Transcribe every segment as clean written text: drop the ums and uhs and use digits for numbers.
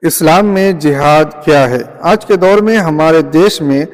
اسلام میں جہاد کیا ہے؟ آج کے دور میں ہمارے دیش میں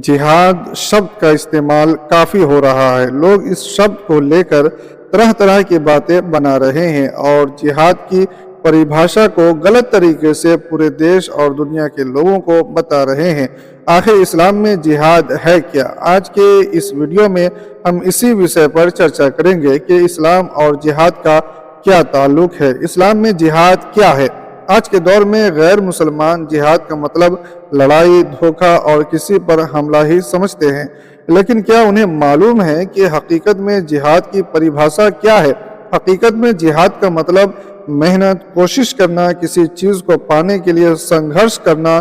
جہاد شبد کا استعمال کافی ہو رہا ہے۔ لوگ اس شبد کو لے کر طرح طرح کی باتیں بنا رہے ہیں اور جہاد کی پریبھاشا کو غلط طریقے سے پورے دیش اور دنیا کے لوگوں کو بتا رہے ہیں۔ آخر اسلام میں جہاد ہے کیا؟ آج کے اس ویڈیو میں ہم اسی وشے پر چرچا کریں گے کہ اسلام اور جہاد کا کیا تعلق ہے۔ اسلام میں جہاد کیا ہے؟ آج کے دور میں غیر مسلمان جہاد کا مطلب لڑائی، دھوکہ اور کسی پر حملہ ہی سمجھتے ہیں، لیکن کیا انہیں معلوم ہے کہ حقیقت میں جہاد کی پریبھاشا کیا ہے؟ حقیقت میں جہاد کا مطلب محنت، کوشش کرنا، کسی چیز کو پانے کے لیے سنگھرش کرنا،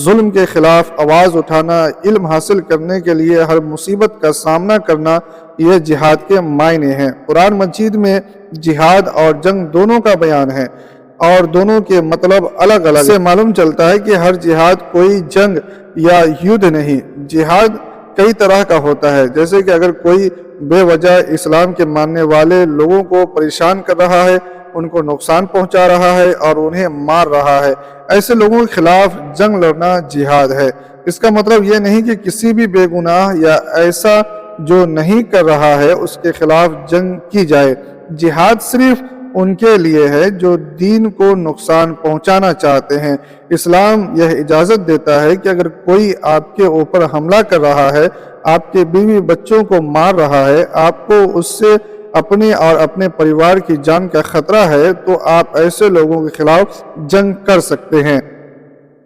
ظلم کے خلاف آواز اٹھانا، علم حاصل کرنے کے لیے ہر مصیبت کا سامنا کرنا، یہ جہاد کے معنی ہیں۔ قرآن مجید میں جہاد اور جنگ دونوں کا بیان ہے اور دونوں کے مطلب الگ الگ سے معلوم چلتا ہے کہ ہر جہاد کوئی جنگ یا یدھ نہیں۔ جہاد کئی طرح کا ہوتا ہے، جیسے کہ اگر کوئی بے وجہ اسلام کے ماننے والے لوگوں کو پریشان کر رہا ہے، ان کو نقصان پہنچا رہا ہے اور انہیں مار رہا ہے، ایسے لوگوں کے خلاف جنگ لڑنا جہاد ہے۔ اس کا مطلب یہ نہیں کہ کسی بھی بے گناہ یا ایسا جو نہیں کر رہا ہے اس کے خلاف جنگ کی جائے۔ جہاد صرف ان کے لیے ہے جو دین کو نقصان پہنچانا چاہتے ہیں۔ اسلام یہ اجازت دیتا ہے کہ اگر کوئی آپ کے اوپر حملہ کر رہا ہے، آپ کے بیوی بچوں کو مار رہا ہے، آپ کو اس سے اپنے اور اپنے پریوار کی جان کا خطرہ ہے، تو آپ ایسے لوگوں کے خلاف جنگ کر سکتے ہیں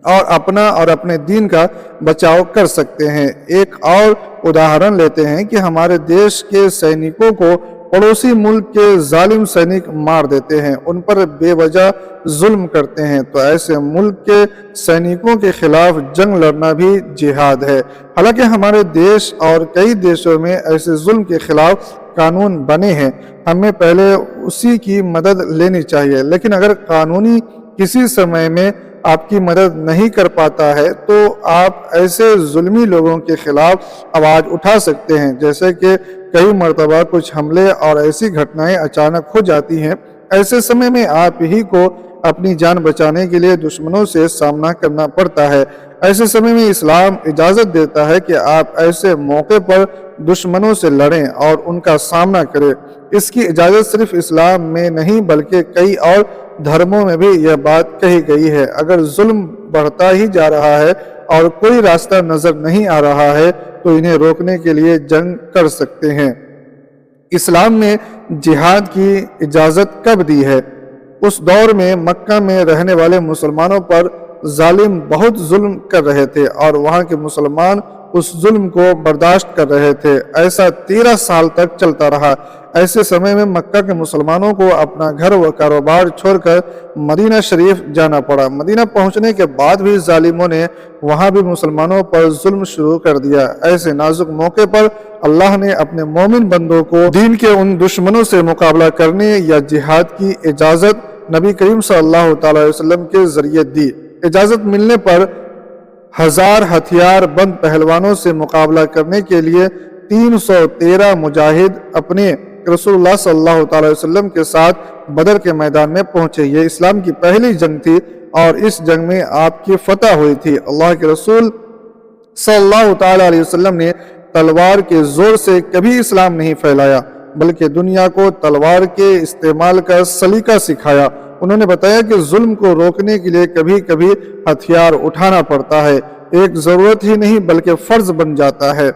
اور اپنا اور اپنے دین کا بچاؤ کر سکتے ہیں۔ ایک اور اداہرن لیتے ہیں کہ ہمارے دیش کے سینکوں کو پڑوسی ملک کے ظالم سینک مار دیتے ہیں، ان پر بے وجہ ظلم کرتے ہیں، تو ایسے ملک کے سینکوں کے خلاف جنگ لڑنا بھی جہاد ہے۔ حالانکہ ہمارے دیش اور کئی دیشوں میں ایسے ظلم کے خلاف قانون بنے ہیں، ہمیں پہلے اسی کی مدد لینی چاہیے، لیکن اگر قانونی کسی سمے میں آپ کی مدد نہیں کر پاتا ہے تو آپ ایسے ظلمی لوگوں کے خلاف آواز اٹھا سکتے ہیں۔ جیسے کہ کئی مرتبہ کچھ حملے اور ایسی گھٹنائیں اچانک ہو جاتی ہیں، ایسے سمے میں آپ ہی کو اپنی جان بچانے کے لیے دشمنوں سے سامنا کرنا پڑتا ہے۔ ایسے سمے میں اسلام اجازت دیتا ہے کہ آپ ایسے موقع پر دشمنوں سے لڑیں اور ان کا سامنا کریں۔ اس کی اجازت صرف اسلام میں نہیں بلکہ کئی اور دھرموں میں بھی یہ بات کہی گئی ہے۔ اگر ظلم بڑھتا ہی جا رہا ہے اور کوئی راستہ نظر نہیں آ رہا ہے تو انہیں روکنے کے لیے جنگ کر سکتے ہیں۔ اسلام نے جہاد کی اجازت کب دی ہے؟ اس دور میں مکہ میں رہنے والے مسلمانوں پر ظالم بہت ظلم کر رہے تھے اور وہاں کے مسلمان اس ظلم کو برداشت کر رہے تھے۔ ایسا 13 سال تک چلتا رہا۔ ایسے سمے میں مکہ کے مسلمانوں کو اپنا گھر و کاروبار چھوڑ کر مدینہ شریف جانا پڑا۔ مدینہ پہنچنے کے بعد بھی ظالموں نے وہاں بھی مسلمانوں پر ظلم شروع کر دیا۔ ایسے نازک موقع پر اللہ نے اپنے مومن بندوں کو دین کے ان دشمنوں سے مقابلہ کرنے یا جہاد کی اجازت نبی کریم صلی اللہ علیہ وسلم کے ذریعے دی۔ اجازت ملنے پر 1000 ہتھیار بند پہلوانوں سے مقابلہ کرنے کے لیے 313 مجاہد اپنے رسول اللہ صلی اللہ علیہ وسلم کے ساتھ بدر کے میدان میں پہنچے۔ یہ اسلام کی پہلی جنگ تھی اور اس جنگ میں آپ کی فتح ہوئی تھی۔ اللہ کے رسول صلی اللہ علیہ وسلم نے تلوار کے زور سے کبھی اسلام نہیں پھیلایا بلکہ دنیا کو تلوار کے استعمال کا سلیقہ سکھایا۔ انہوں نے بتایا کہ ظلم کو روکنے کے لیے کبھی کبھی ہتھیار اٹھانا پڑتا ہے، ایک ضرورت ہی نہیں بلکہ فرض بن جاتا ہے۔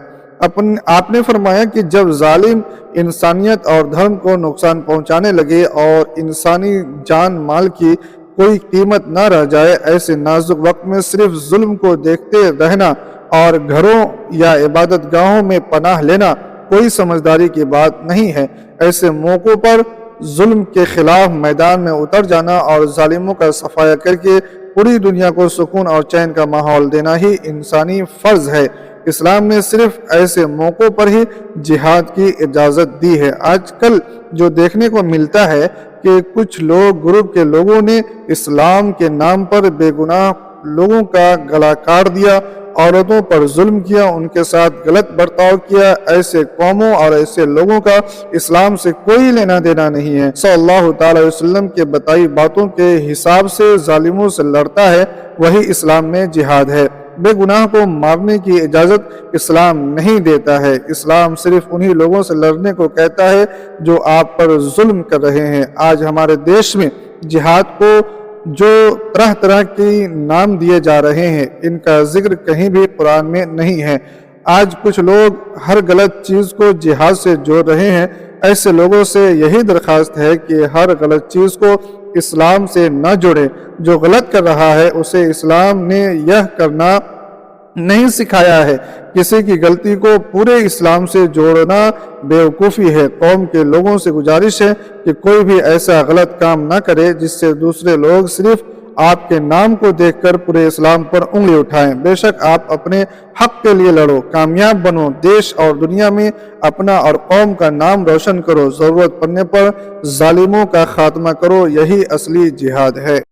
آپ نے فرمایا کہ جب ظالم انسانیت اور دھرم کو نقصان پہنچانے لگے اور انسانی جان مال کی کوئی قیمت نہ رہ جائے، ایسے نازک وقت میں صرف ظلم کو دیکھتے رہنا اور گھروں یا عبادت گاہوں میں پناہ لینا کوئی سمجھداری کی بات نہیں ہے۔ ایسے موقعوں پر ظلم کے خلاف میدان میں اتر جانا اور ظالموں کا صفایا کر کے پوری دنیا کو سکون اور چین کا ماحول دینا ہی انسانی فرض ہے۔ اسلام نے صرف ایسے موقعوں پر ہی جہاد کی اجازت دی ہے۔ آج کل جو دیکھنے کو ملتا ہے کہ کچھ لوگ گروپ کے لوگوں نے اسلام کے نام پر بے گناہ لوگوں کا گلا کاٹ دیا عورتوں پر ظلم کیا، ان کے ساتھ غلط برتاؤ کیا، ایسے قوموں اور ایسے لوگوں کا اسلام سے کوئی لینا دینا نہیں ہے۔ صلی اللہ تعالی وسلم کے بتائی باتوں کے حساب سے ظالموں سے لڑتا ہے، وہی اسلام میں جہاد ہے۔ بے گناہ کو مارنے کی اجازت اسلام نہیں دیتا ہے۔ اسلام صرف انہی لوگوں سے لڑنے کو کہتا ہے جو آپ پر ظلم کر رہے ہیں۔ آج ہمارے دیش میں جہاد کو جو طرح طرح کے نام دیے جا رہے ہیں، ان کا ذکر کہیں بھی قرآن میں نہیں ہے۔ آج کچھ لوگ ہر غلط چیز کو جہاد سے جوڑ رہے ہیں۔ ایسے لوگوں سے یہی درخواست ہے کہ ہر غلط چیز کو اسلام سے نہ جوڑے۔ جو غلط کر رہا ہے اسے اسلام نے یہ کرنا نہیں سکھایا ہے۔ کسی کی غلطی کو پورے اسلام سے جوڑنا بیوقوفی ہے۔ قوم کے لوگوں سے گزارش ہے کہ کوئی بھی ایسا غلط کام نہ کرے جس سے دوسرے لوگ صرف آپ کے نام کو دیکھ کر پورے اسلام پر انگلی اٹھائیں۔ بے شک آپ اپنے حق کے لیے لڑو، کامیاب بنو، دیش اور دنیا میں اپنا اور قوم کا نام روشن کرو، ضرورت پڑنے پر ظالموں کا خاتمہ کرو، یہی اصلی جہاد ہے۔